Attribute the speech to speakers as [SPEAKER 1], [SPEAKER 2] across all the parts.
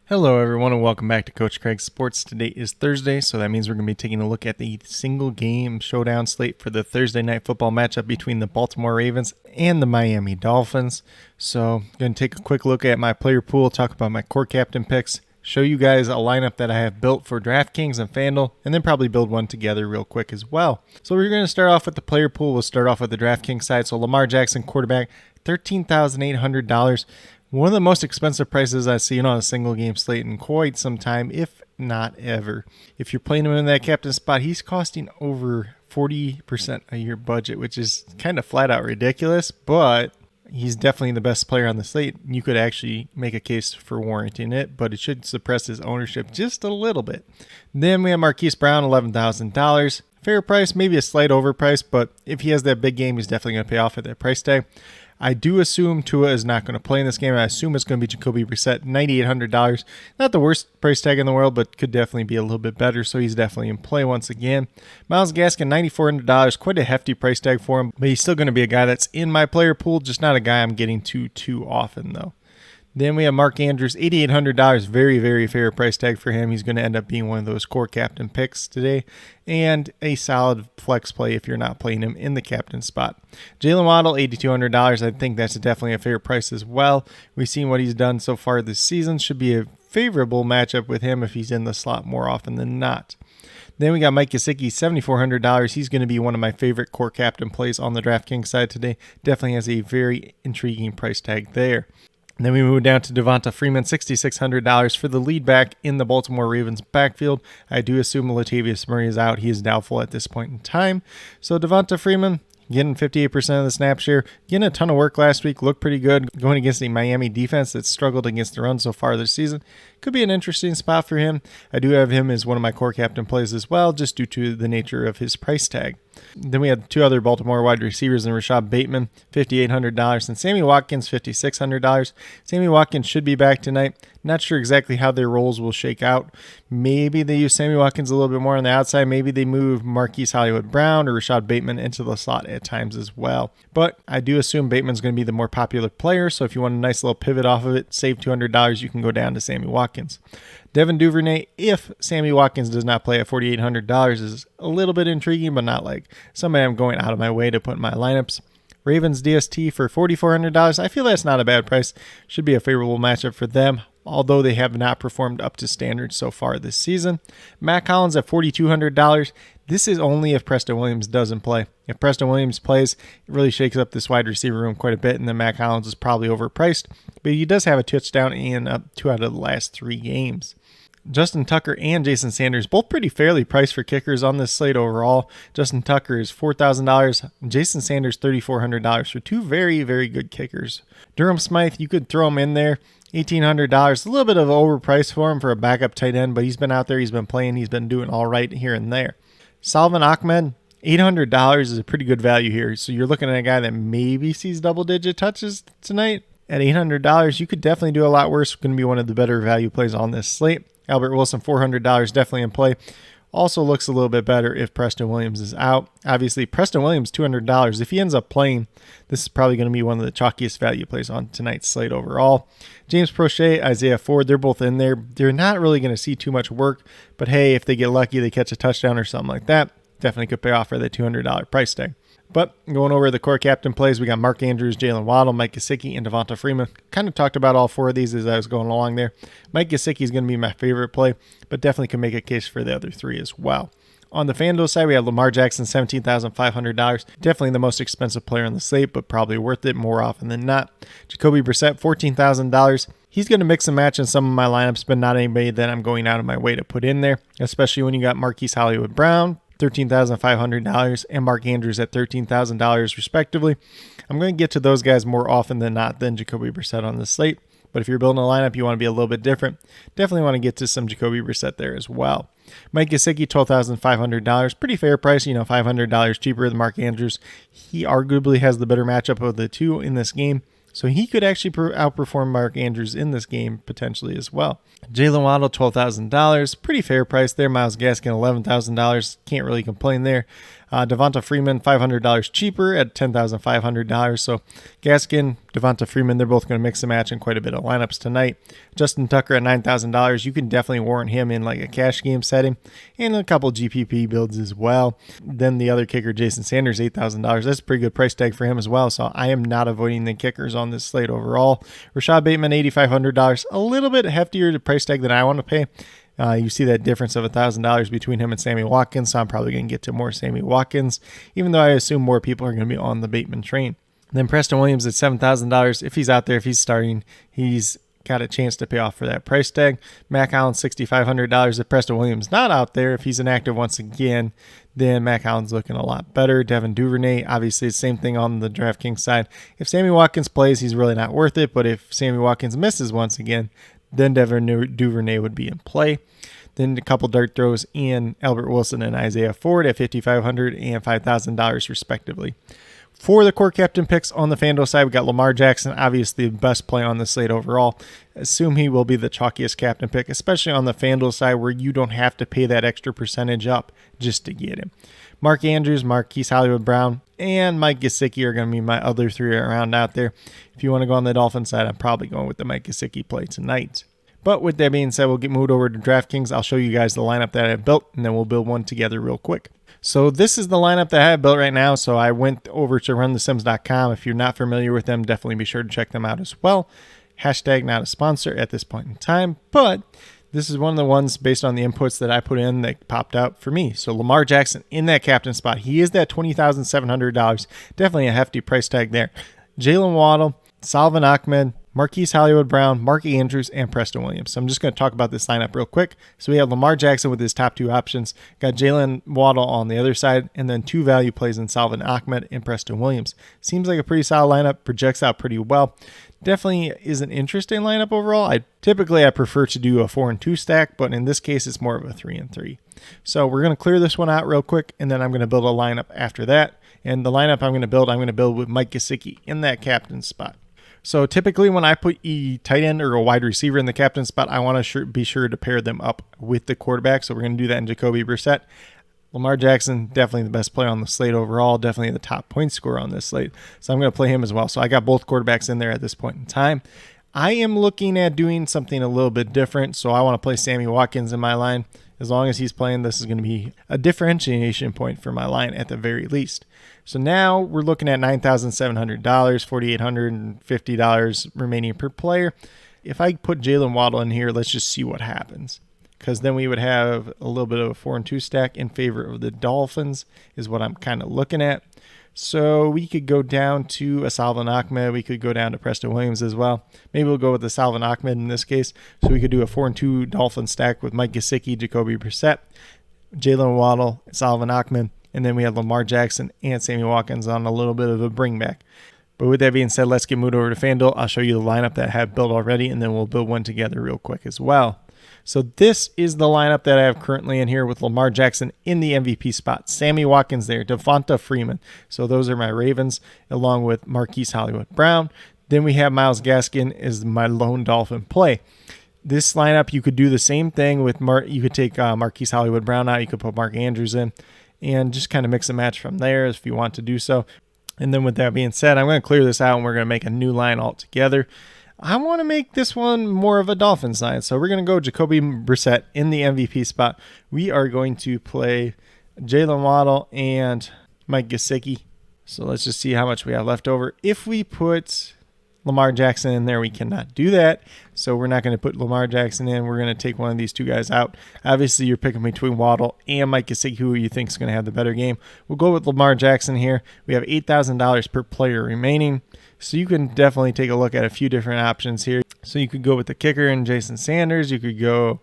[SPEAKER 1] Hello everyone and welcome back to Coach Craig Sports. Today is Thursday, so that means we're going to be taking a look at the single game showdown slate for the Thursday night football matchup between the Baltimore Ravens and the Miami Dolphins. So I'm going to take a quick look at my player pool, talk about my core captain picks, show you guys a lineup that I have built for Draftkings and Fanduel, and then probably build one together real quick as well. So we're going to start off with the player pool. We'll start off with the Draftkings side. So Lamar Jackson, quarterback, $13,800. One of the most expensive prices I've seen on a single game slate in quite some time, if not ever. If you're playing him in that captain spot, he's costing over 40% of your budget, which is kind of flat out ridiculous, but he's definitely the best player on the slate. You could actually make a case for warranting it, but it should suppress his ownership just a little bit. Then we have Marquise Brown, $11,000. Fair price, maybe a slight overprice, but if he has that big game, he's definitely going to pay off at that price tag. I do assume Tua is not going to play in this game. I assume it's going to be Jacoby Brissett, $9,800. Not the worst price tag in the world, but could definitely be a little bit better, so he's definitely in play once again. Myles Gaskin, $9,400. Quite a hefty price tag for him, but he's still going to be a guy that's in my player pool, just not a guy I'm getting to too often, though. Then we have Mark Andrews, $8,800, very, very fair price tag for him. He's going to end up being one of those core captain picks today, and a solid flex play if you're not playing him in the captain spot. Jalen Waddle, $8,200. I think that's definitely a fair price as well. We've seen what he's done so far this season. Should be a favorable matchup with him if he's in the slot more often than not. Then we got Mike Gesicki, $7,400. He's going to be one of my favorite core captain plays on the DraftKings side today. Definitely has a very intriguing price tag there. Then we move down to Devonta Freeman, $6,600 for the lead back in the Baltimore Ravens backfield. I do assume Latavius Murray is out. He is doubtful at this point in time. So Devonta Freeman getting 58% of the snap share, getting a ton of work last week, looked pretty good going against the Miami defense that struggled against the run so far this season. Could be an interesting spot for him. I do have him as one of my core captain plays as well, just due to the nature of his price tag. Then we had two other Baltimore wide receivers in Rashad Bateman, $5,800, and Sammy Watkins, $5,600. Sammy Watkins should be back tonight. Not sure exactly how their roles will shake out. Maybe they use Sammy Watkins a little bit more on the outside. Maybe they move Marquise Hollywood-Brown or Rashad Bateman into the slot at times as well. But I do assume Bateman's going to be the more popular player, so if you want a nice little pivot off of it, save $200, you can go down to Sammy Watkins. Devin Duvernay, if Sammy Watkins does not play at $4,800, is a little bit intriguing, but not like somebody I'm going out of my way to put in my lineups. Ravens DST for $4,400. I feel that's not a bad price. Should be a favorable matchup for them, although they have not performed up to standard so far this season. Matt Collins at $4,200. This is only if Preston Williams doesn't play. If Preston Williams plays, it really shakes up this wide receiver room quite a bit, and then Matt Collins is probably overpriced, but he does have a touchdown in 2 out of the last 3 games. Justin Tucker and Jason Sanders, both pretty fairly priced for kickers on this slate overall. Justin Tucker is $4,000. Jason Sanders, $3,400 for 2 very, very good kickers. Durham Smythe, you could throw him in there. $1,800. A little bit of an overpriced for him for a backup tight end, but he's been out there. He's been playing. He's been doing all right here and there. Salvin Ahmed, $800 is a pretty good value here. So you're looking at a guy that maybe sees double-digit touches tonight. At $800, you could definitely do a lot worse. Going to be one of the better value plays on this slate. Albert Wilson, $400, definitely in play. Also looks a little bit better if Preston Williams is out. Obviously, Preston Williams, $200. If he ends up playing, this is probably going to be one of the chalkiest value plays on tonight's slate overall. James Prochet, Isaiah Ford, they're both in there. They're not really going to see too much work, but hey, if they get lucky, they catch a touchdown or something like that, definitely could pay off for that $200 price tag. But going over the core captain plays, we got Mark Andrews, Jalen Waddle, Mike Gesicki, and Devonta Freeman. Kind of talked about all 4 of these as I was going along there. Mike Gesicki is going to be my favorite play, but definitely can make a case for the other 3 as well. On the Fanduel side, we have Lamar Jackson, $17,500. Definitely the most expensive player on the slate, but probably worth it more often than not. Jacoby Brissett, $14,000. He's going to mix and match in some of my lineups, but not anybody that I'm going out of my way to put in there, especially when you got Marquise Hollywood-Brown, $13,500, and Mark Andrews at $13,000 respectively. I'm going to get to those guys more often than not than Jacoby Brissett on the slate. But if you're building a lineup, you want to be a little bit different. Definitely want to get to some Jacoby Brissett there as well. Mike Gesicki, $12,500. Pretty fair price, $500 cheaper than Mark Andrews. He arguably has the better matchup of the 2 in this game. So he could actually outperform Mark Andrews in this game potentially as well. Jalen Waddle, $12,000. Pretty fair price there. Myles Gaskin, $11,000. Can't really complain there. Devonta Freeman, $500 cheaper at $10,500. So Gaskin, Devonta Freeman, they're both going to mix and match in quite a bit of lineups tonight. Justin Tucker at $9,000. You can definitely warrant him in like a cash game setting and a couple GPP builds as well. Then the other kicker, Jason Sanders, $8,000. That's a pretty good price tag for him as well. So I am not avoiding the kickers on this slate overall. Rashad Bateman, $8,500. A little bit heftier price tag than I want to pay. You see that difference of $1,000 between him and Sammy Watkins, so I'm probably going to get to more Sammy Watkins, even though I assume more people are going to be on the Bateman train. Then Preston Williams at $7,000. If he's out there, if he's starting, he's got a chance to pay off for that price tag. Mac Allen, $6,500. If Preston Williams not out there, if he's inactive once again, then Mac Allen's looking a lot better. Devin Duvernay, obviously the same thing on the DraftKings side. If Sammy Watkins plays, he's really not worth it, but if Sammy Watkins misses once again, then Devin Duvernay would be in play. Then a couple dart throws in Albert Wilson and Isaiah Ford at $5,500 and $5,000 respectively. For the core captain picks on the Fanduel side, we got Lamar Jackson, obviously the best play on the slate overall. Assume he will be the chalkiest captain pick, especially on the Fanduel side where you don't have to pay that extra percentage up just to get him. Mark Andrews, Marquise Hollywood-Brown, and Mike Gesicki are going to be my other three around out there. If you want to go on the Dolphins side, I'm probably going with the Mike Gesicki play tonight. But with that being said, we'll get moved over to DraftKings. I'll show you guys the lineup that I have built, and then we'll build one together real quick. So this is the lineup that I have built right now. So I went over to runthesims.com. If you're not familiar with them, definitely be sure to check them out as well. Hashtag not a sponsor at this point in time, but this is one of the ones based on the inputs that I put in that popped out for me. So Lamar Jackson in that captain spot. He is that $20,700. Definitely a hefty price tag there. Jalen Waddle, Salvon Ahmed, Marquise Hollywood-Brown, Mark Andrews, and Preston Williams. So I'm just going to talk about this lineup real quick. So we have Lamar Jackson with his top two options. Got Jalen Waddle on the other side, and then two value plays in Salvon Ahmed and Preston Williams. Seems like a pretty solid lineup. Projects out pretty well. Definitely is an interesting lineup overall. I prefer to do a 4 and 2 stack, but in this case, it's more of a 3 and 3. So we're going to clear this one out real quick, and then I'm going to build a lineup after that. And the lineup I'm going to build with Mike Gesicki in that captain spot. So typically when I put a tight end or a wide receiver in the captain spot, I want to be sure to pair them up with the quarterback. So we're going to do that in Jacoby Brissett. Lamar Jackson, definitely the best player on the slate overall, definitely the top point scorer on this slate. So I'm going to play him as well. So I got both quarterbacks in there at this point in time. I am looking at doing something a little bit different. So I want to play Sammy Watkins in my line. As long as he's playing, this is going to be a differentiation point for my line at the very least. So now we're looking at $9,700, $4,850 remaining per player. If I put Jalen Waddle in here, let's just see what happens. Because then we would have a little bit of a 4 and 2 stack in favor of the Dolphins is what I'm kind of looking at. So we could go down to a Salvon Ahmed. We could go down to Preston Williams as well. Maybe we'll go with the Salvon Ahmed in this case. So we could do a 4 and 2 Dolphin stack with Mike Gesicki, Jacoby Brissett, Jalen Waddle, Salvon Ahmed, and then we have Lamar Jackson and Sammy Watkins on a little bit of a bring back. But with that being said, let's get moved over to FanDuel. I'll show you the lineup that I have built already, and then we'll build one together real quick as well. So this is the lineup that I have currently in here with Lamar Jackson in the MVP spot. Sammy Watkins there, Devonta Freeman. So those are my Ravens, along with Marquise Hollywood-Brown. Then we have Myles Gaskin as my lone Dolphin play. This lineup, you could do the same thing with you could take Marquise Hollywood-Brown out. You could put Mark Andrews in and just kind of mix and match from there if you want to do so. And then with that being said, I'm going to clear this out and we're going to make a new line altogether. I want to make this one more of a Dolphins line. So we're going to go Jacoby Brissett in the MVP spot. We are going to play Jalen Waddle and Mike Gesicki. So let's just see how much we have left over. If we put Lamar Jackson in there, we cannot do that. So we're not going to put Lamar Jackson in. We're going to take one of these two guys out. Obviously, you're picking between Waddle and Mike Gesicki, who you think is going to have the better game. We'll go with Lamar Jackson here. We have $8,000 per player remaining. So you can definitely take a look at a few different options here. So you could go with the kicker and Jason Sanders. You could go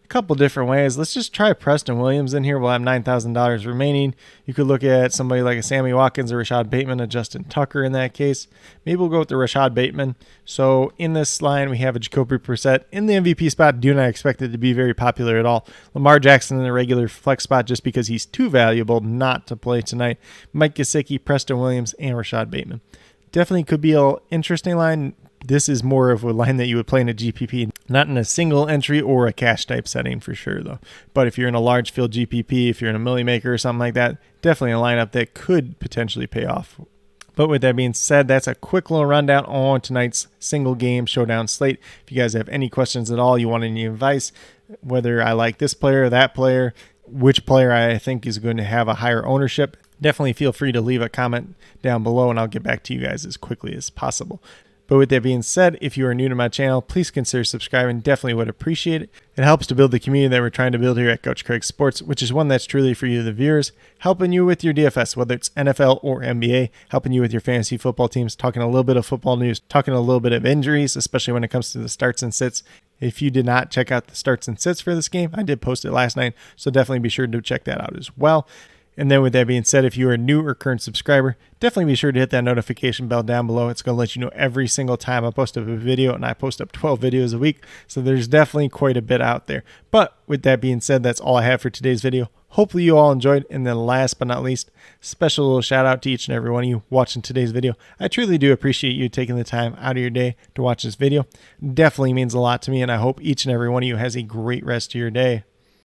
[SPEAKER 1] a couple different ways. Let's just try Preston Williams in here. We'll have $9,000 remaining. You could look at somebody like a Sammy Watkins or Rashad Bateman, a Justin Tucker in that case. Maybe we'll go with the Rashad Bateman. So in this line, we have a Jacoby Brissett in the MVP spot. Do not expect it to be very popular at all. Lamar Jackson in the regular flex spot just because he's too valuable not to play tonight. Mike Gesicki, Preston Williams, and Rashad Bateman. Definitely could be an interesting line. This is more of a line that you would play in a GPP, not in a single entry or a cash type setting for sure though. But if you're in a large field GPP, if you're in a Millie Maker or something like that, definitely a lineup that could potentially pay off. But with that being said, that's a quick little rundown on tonight's single game showdown slate. If you guys have any questions at all, you want any advice, whether I like this player or that player, which player I think is going to have a higher ownership, definitely feel free to leave a comment down below and I'll get back to you guys as quickly as possible. But with that being said, if you are new to my channel, please consider subscribing. Definitely would appreciate it. It helps to build the community that we're trying to build here at Coach Craig Sports, which is one that's truly for you, the viewers, helping you with your DFS, whether it's NFL or NBA, helping you with your fantasy football teams, talking a little bit of football news, talking a little bit of injuries, especially when it comes to the starts and sits. If you did not check out the starts and sits for this game, I did post it last night, so definitely be sure to check that out as well. And then with that being said, if you are a new or current subscriber, definitely be sure to hit that notification bell down below. It's going to let you know every single time I post up a video, and I post up 12 videos a week. So there's definitely quite a bit out there. But with that being said, that's all I have for today's video. Hopefully you all enjoyed. And then last but not least, special little shout out to each and every one of you watching today's video. I truly do appreciate you taking the time out of your day to watch this video. Definitely means a lot to me, and I hope each and every one of you has a great rest of your day.